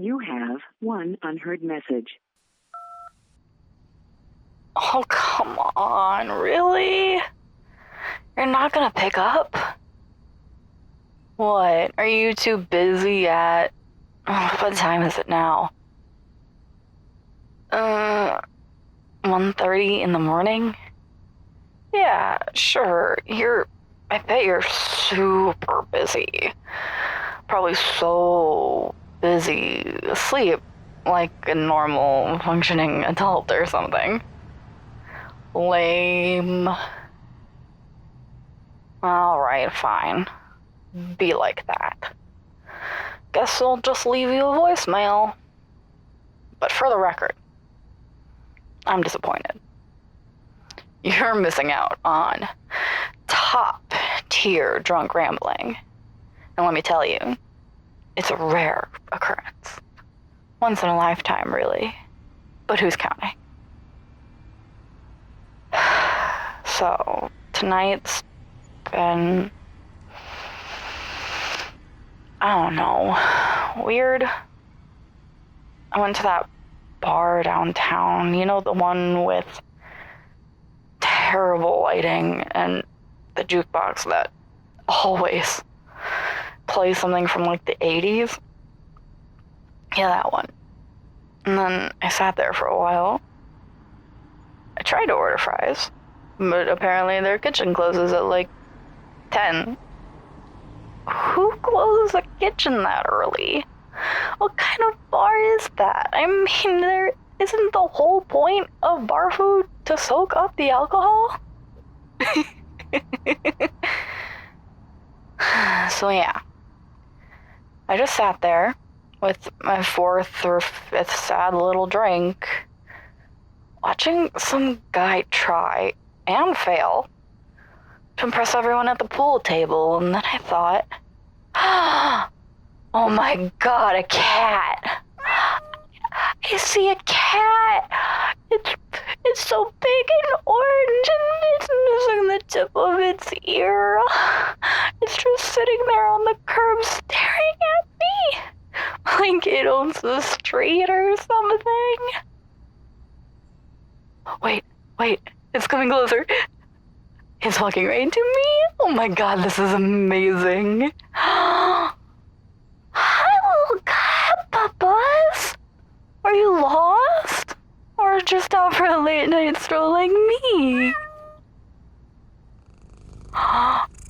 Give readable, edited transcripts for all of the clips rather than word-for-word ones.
You have one unheard message. Oh, come on, really? You're not gonna pick up? What? Are you too busy at... what time is it now? 1:30 in the morning? Yeah, sure. I bet you're super busy. Probably so busy asleep, like a normal functioning adult or something. Lame. Alright, fine. Be like that. Guess I'll just leave you a voicemail. But for the record, I'm disappointed. You're missing out on top tier drunk rambling. And let me tell you, it's a rare occurrence. Once in a lifetime, really. But who's counting? So, tonight's been... I don't know. Weird. I went to that bar downtown, you know, the one with terrible lighting and the jukebox that always plays something from like the 80s. Yeah, that one. And then I sat there for a while. I tried to order fries, but apparently their kitchen closes at like 10. Who closes a kitchen that early? What kind of bar is that? I mean, there isn't the whole point of bar food to soak up the alcohol? So yeah, I just sat there with my fourth or fifth sad little drink, watching some guy try and fail to impress everyone at the pool table, and then I thought, oh my god, a cat. I see a cat. It's so big and orange, and it's missing the tip of its ear. It's just sitting there on the curb staring at me like it owns the street or something. Wait, it's coming closer. It's walking right into me. Oh my god, this is amazing. Hi, little cat papas. Are you lost? Or just out for a late night stroll like me?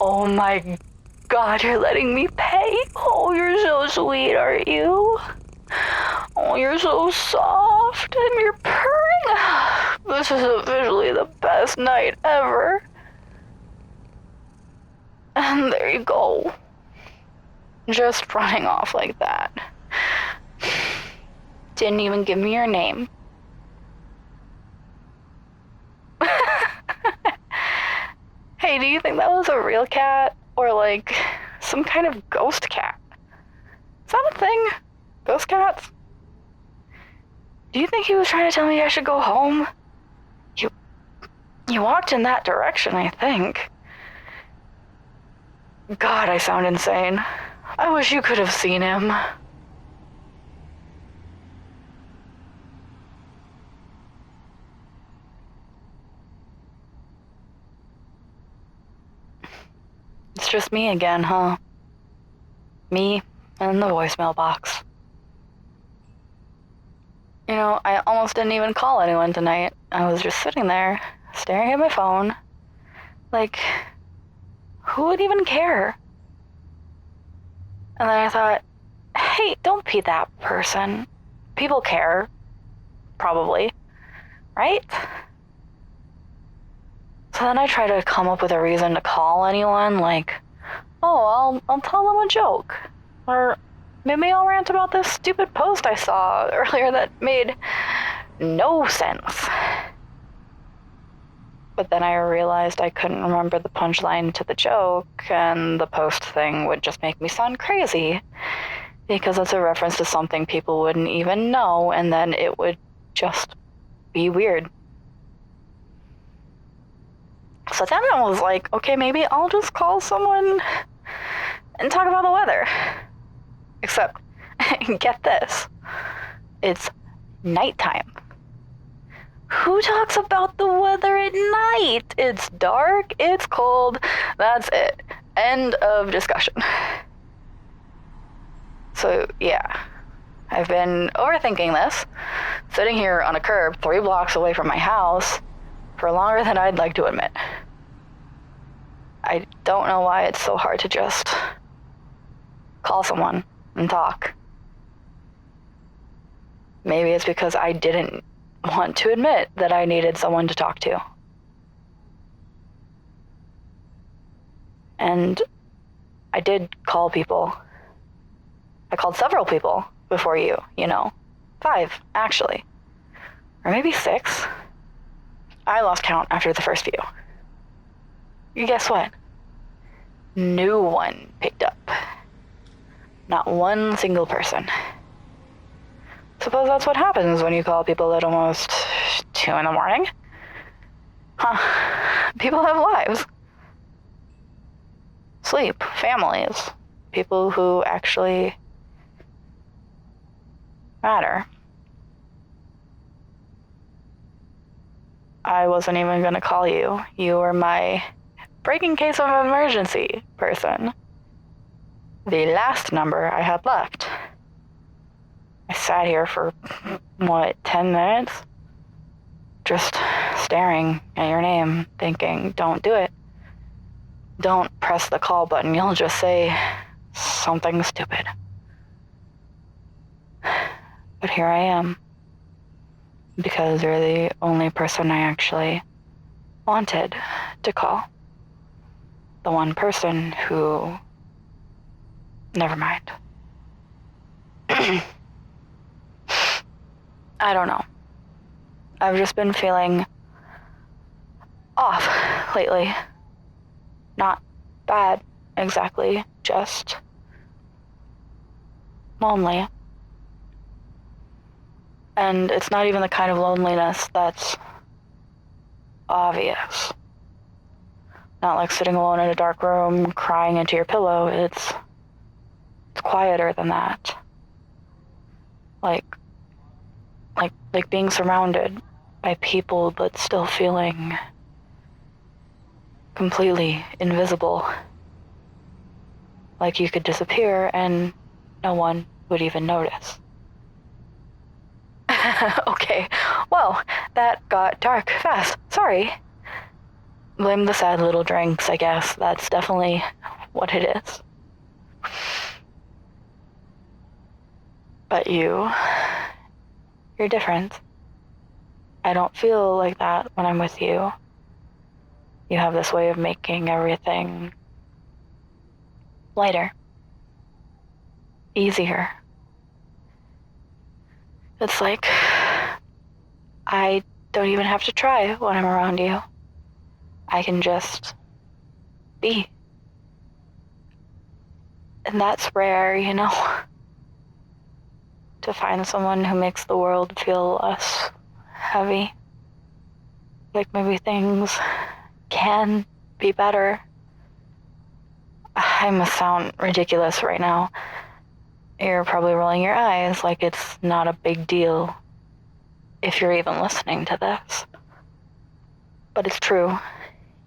Oh my god, you're letting me pay? Oh, you're so sweet, aren't you? Oh, you're so soft, and you're purring. This is officially the best night ever. And there you go. Just running off like that. Didn't even give me your name. Hey, do you think that was a real cat? Or like some kind of ghost cat? Is that a thing? Ghost cats? Do you think he was trying to tell me I should go home? You walked in that direction, I think. God, I sound insane. I wish you could have seen him. It's just me again, huh? Me and the voicemail box. You know, I almost didn't even call anyone tonight. I was just sitting there, staring at my phone. Like, who would even care? And then I thought, hey, don't be that person. People care. Probably. Right? So then I try to come up with a reason to call anyone, like, oh, I'll tell them a joke. Or maybe I'll rant about this stupid post I saw earlier that made no sense. But then I realized I couldn't remember the punchline to the joke, and the post thing would just make me sound crazy. Because it's a reference to something people wouldn't even know, and then it would just be weird. So then I was like, okay, maybe I'll just call someone and talk about the weather. Except, get this, It's nighttime. Who talks about the weather at night? It's dark, it's cold, that's it. End of discussion. So, yeah. I've been overthinking this, sitting here on a curb 3 blocks away from my house for longer than I'd like to admit. I don't know why it's so hard to just call someone and talk. Maybe it's because I didn't want to admit that I needed someone to talk to. And I did call people. I called several people before you, 5, actually. Or maybe 6. I lost count after the first few. Guess what? No one picked up. Not one single person. Suppose that's what happens when you call people at almost 2 in the morning. Huh. People have lives. Sleep, families, people who actually matter. I wasn't even gonna call you. You were my breaking case of emergency person. The last number I had left. I sat here for, 10 minutes? Just staring at your name, thinking, don't do it. Don't press the call button, you'll just say something stupid. But here I am. Because you're the only person I actually wanted to call. The one person who... Never mind. I don't know. I've just been feeling off lately. Not bad, exactly. Just lonely. And it's not even the kind of loneliness that's obvious. Not like sitting alone in a dark room, crying into your pillow. It's quieter than that. Like being surrounded by people but still feeling completely invisible. Like you could disappear and no one would even notice. Okay, well, that got dark fast. Sorry. Blame the sad little drinks, I guess. That's definitely what it is. But you're different. I don't feel like that when I'm with you. You have this way of making everything lighter, easier. It's like I don't even have to try when I'm around you. I can just be. And that's rare, to find someone who makes the world feel less heavy. Like maybe things can be better. I must sound ridiculous right now. You're probably rolling your eyes like it's not a big deal if you're even listening to this. But it's true.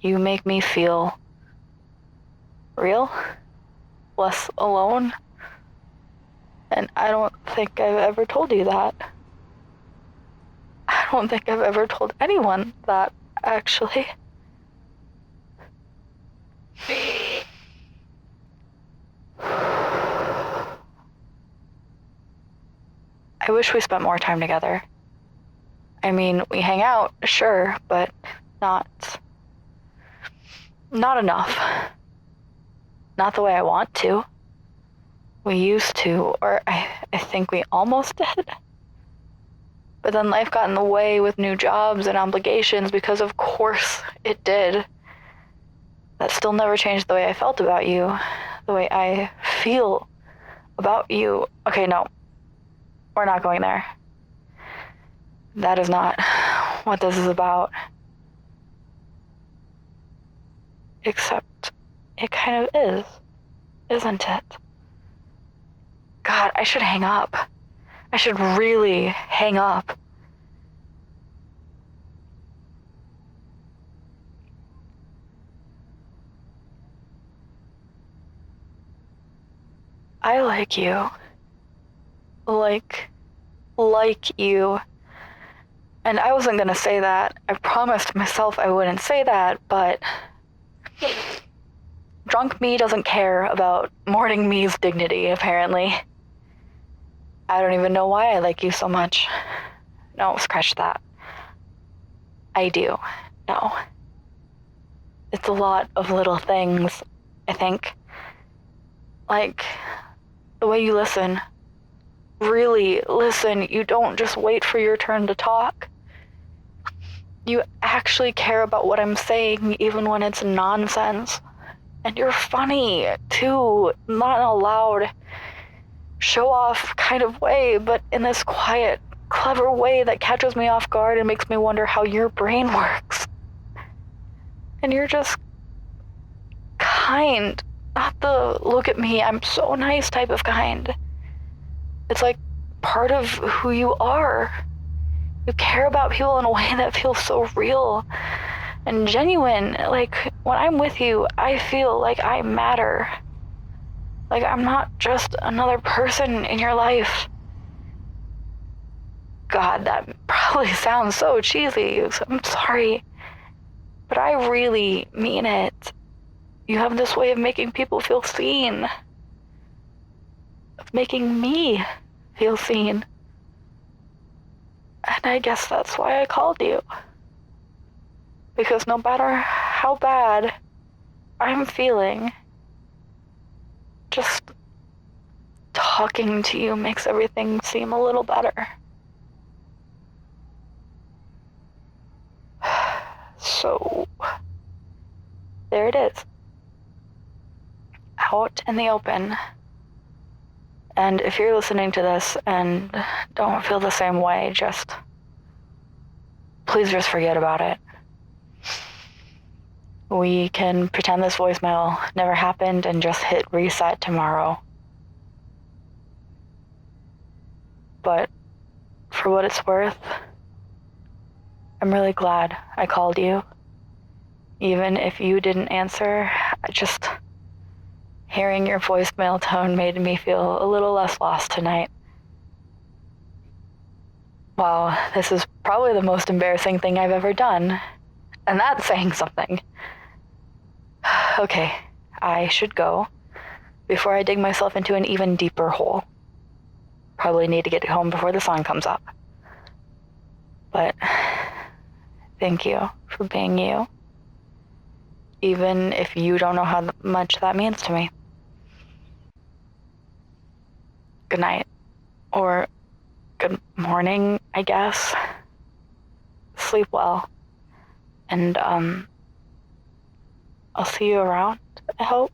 You make me feel real, less alone. And I don't think I've ever told you that. I don't think I've ever told anyone that, actually. I wish we spent more time together. I mean, we hang out, sure, but not enough. Not the way I want to. We used to, or I think we almost did. But then life got in the way with new jobs and obligations, because of course it did. That still never changed the way I felt about you, the way I feel about you. Okay, no, we're not going there. That is not what this is about. Except it kind of is, isn't it? God, I should hang up. I should really hang up. I like you. Like you. And I wasn't gonna say that. I promised myself I wouldn't say that, but drunk me doesn't care about morning me's dignity, apparently. I don't even know why I like you so much. No, scratch that. I do. No. It's a lot of little things, I think. Like, the way you listen. Really listen. You don't just wait for your turn to talk. You actually care about what I'm saying, even when it's nonsense. And you're funny, too. Not in a loud, show-off kind of way, but in this quiet, clever way that catches me off guard and makes me wonder how your brain works. And you're just kind. Not the look at me, I'm so nice type of kind. It's like part of who you are. You care about people in a way that feels so real and genuine. Like, when I'm with you, I feel like I matter. Like, I'm not just another person in your life. God, that probably sounds so cheesy. So I'm sorry. But I really mean it. You have this way of making people feel seen. Of making me feel seen. And I guess that's why I called you. Because no matter how bad I'm feeling, just talking to you makes everything seem a little better. So, there it is. Out in the open. And if you're listening to this and don't feel the same way, please just forget about it. We can pretend this voicemail never happened and just hit reset tomorrow. But for what it's worth, I'm really glad I called you. Even if you didn't answer, hearing your voicemail tone made me feel a little less lost tonight. Wow, this is probably the most embarrassing thing I've ever done. And that's saying something. Okay, I should go before I dig myself into an even deeper hole. Probably need to get home before the sun comes up. But thank you for being you. Even if you don't know how much that means to me. Good night. Or good morning, I guess. Sleep well. And, I'll see you around, I hope.